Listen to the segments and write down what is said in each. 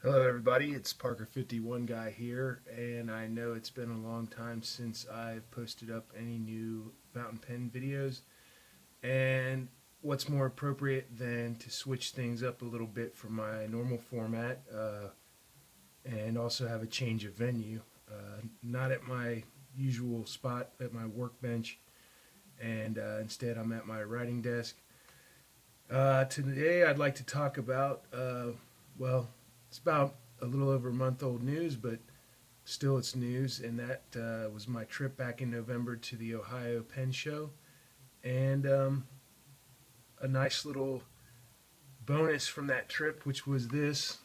Hello everybody, it's Parker51 guy here, and I know it's been a long time since I've posted up any new fountain pen videos, and what's more appropriate than to switch things up a little bit from my normal format and also have a change of venue. Not at my usual spot at my workbench, and instead I'm at my writing desk. Today I'd like to talk about, well, it's about a little over a month old news, but still it's news, and that was my trip back in November to the OhioPenShow, and a nice little bonus from that trip, which was this.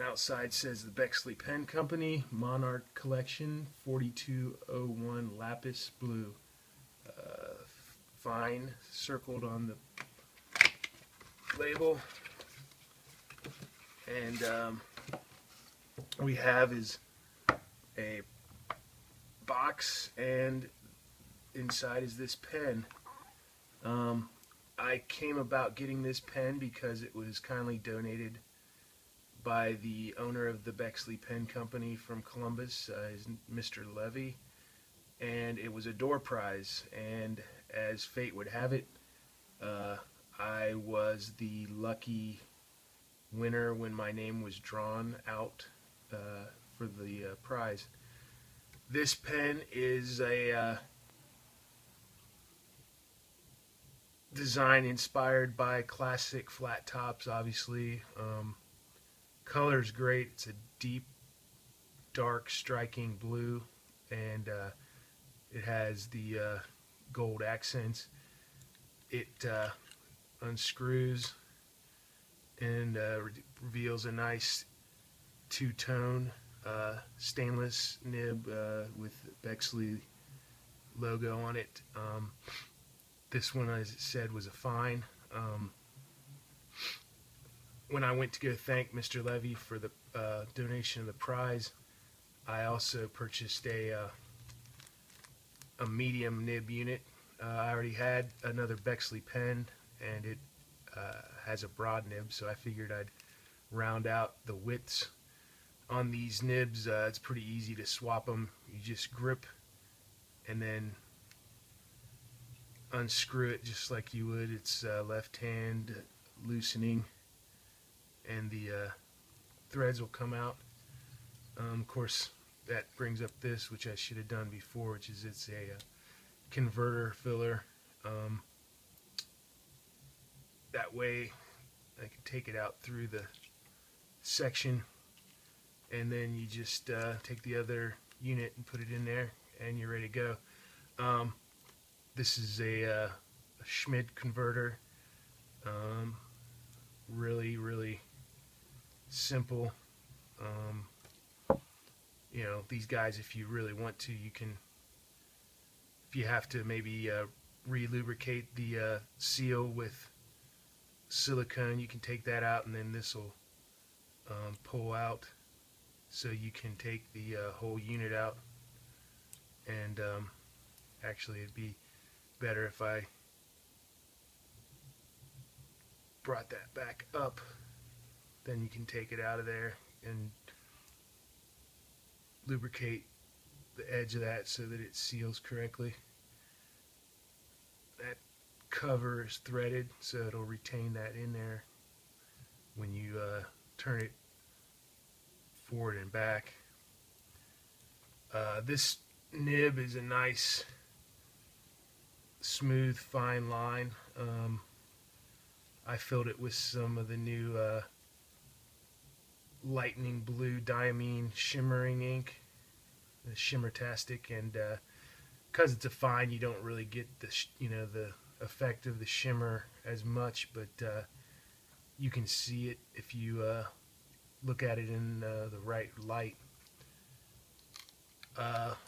Outside says the Bexley Pen Company Monarch Collection 4201 Lapis Blue. Fine, circled on the label. And we have is a box, and inside is this pen. I came about getting this pen because it was kindly donated by the owner of the Bexley Pen Company from Columbus, Mr. Levy, and it was a door prize, and as fate would have it, I was the lucky winner when my name was drawn out for the prize. This pen is a design inspired by classic flat tops, obviously. Color's great. It's a deep, dark, striking blue, and it has the gold accents. It unscrews and reveals a nice two-tone stainless nib with Bexley logo on it. This one, as it said, was a fine. When I went to go thank Mr. Levy for the donation of the prize, I also purchased a medium nib unit. I already had another Bexley pen, and it has a broad nib, so I figured I'd round out the widths on these nibs. It's pretty easy to swap them. You just grip and then unscrew it just like you would. It's left hand loosening, and the threads will come out. Of course, that brings up this, which I should have done before, which is it's a converter filler. That way I can take it out through the section, and then you just take the other unit and put it in there, and you're ready to go. This is a Schmid converter. Really simple. You know, these guys, if you really want to, you can, if you have to maybe re-lubricate the seal with silicone, you can take that out, and then this will pull out, so you can take the whole unit out. And actually, it'd be better if I brought that back up. Then you can take it out of there and lubricate the edge of that so that it seals correctly. That cover is threaded, so it'll retain that in there when you turn it forward and back. This nib is a nice, smooth, fine line. I filled it with some of the new lightning blue diamine shimmering ink, the Shimmertastic, and because it's a fine, you don't really get the the effect of the shimmer as much, but you can see it if you look at it in the right light.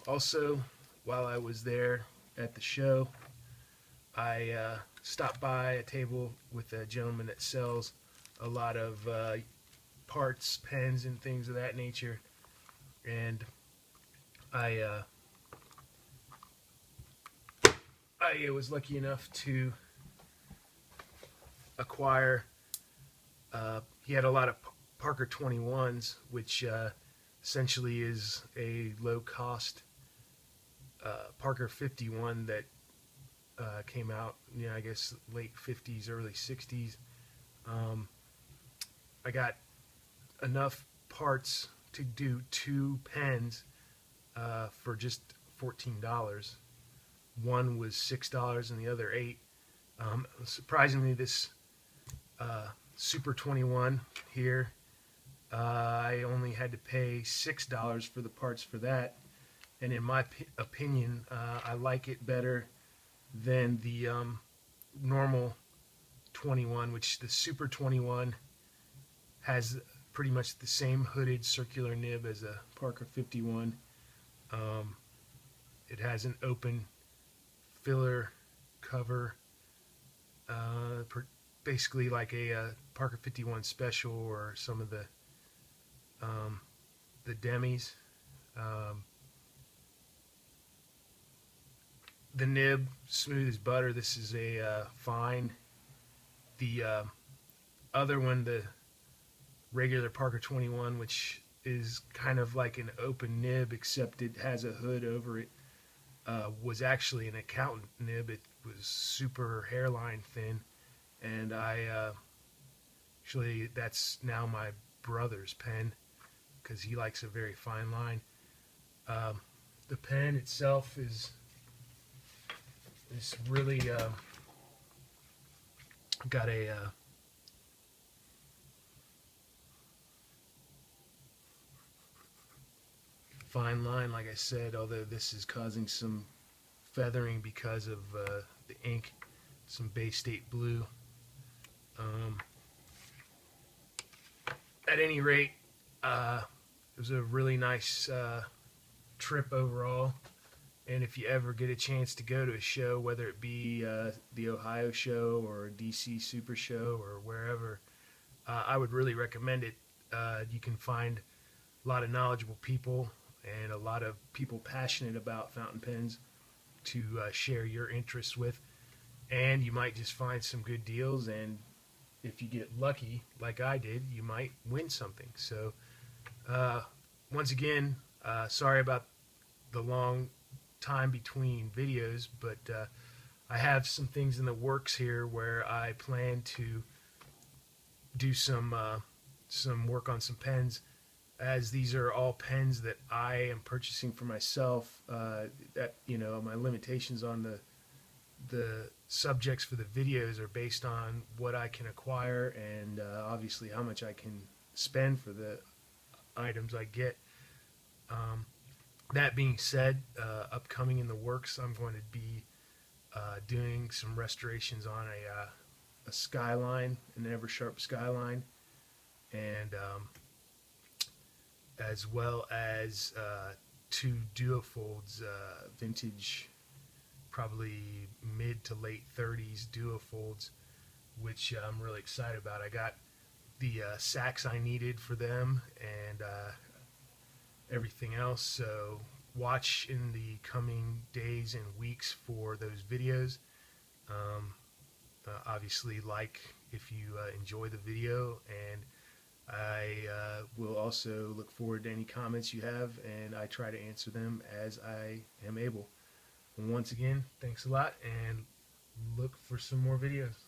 Also, while I was there at the show, I stopped by a table with a gentleman that sells a lot of parts, pens, and things of that nature, and I was lucky enough to acquire He had a lot of Parker 21s, which essentially is a low-cost Parker 51 that came out, I guess late 50s, early 60s. I got enough parts to do 2 pens for just $14. One was $6 and the other $8. Surprisingly, this Super 21 here, I only had to pay $6 for the parts for that, and in my opinion, I like it better than the normal 21, which the Super 21 has pretty much the same hooded circular nib as a Parker 51. It has an open filler cover, basically like a Parker 51 Special or some of the demis. The nib, smooth as butter. This is a fine. The other one, the regular Parker 21, which is kind of like an open nib except it has a hood over it, was actually an accountant nib. It was super hairline thin, and actually that's now my brother's pen because he likes a very fine line. The pen itself is really got a fine line, like I said, although this is causing some feathering because of the ink, some Bay State blue. At any rate, it was a really nice trip overall, and if you ever get a chance to go to a show, whether it be the Ohio show or DC Super Show or wherever, I would really recommend it. You can find a lot of knowledgeable people and a lot of people passionate about fountain pens to share your interests with, and you might just find some good deals, and if you get lucky like I did, you might win something. So once again, sorry about the long time between videos, but I have some things in the works here where I plan to do some work on some pens, as these are all pens that I am purchasing for myself. That my limitations on the subjects for the videos are based on what I can acquire and obviously how much I can spend for the items I get. That being said, upcoming in the works, I'm going to be doing some restorations on a Skyline, an Eversharp Skyline, and as well as 2 duofolds, vintage, probably mid to late 30s duofolds, which I'm really excited about. I got the sacks I needed for them and everything else, so watch in the coming days and weeks for those videos. Obviously, like if you enjoy the video, and I will also look forward to any comments you have, and I try to answer them as I am able. And once again, thanks a lot, and look for some more videos.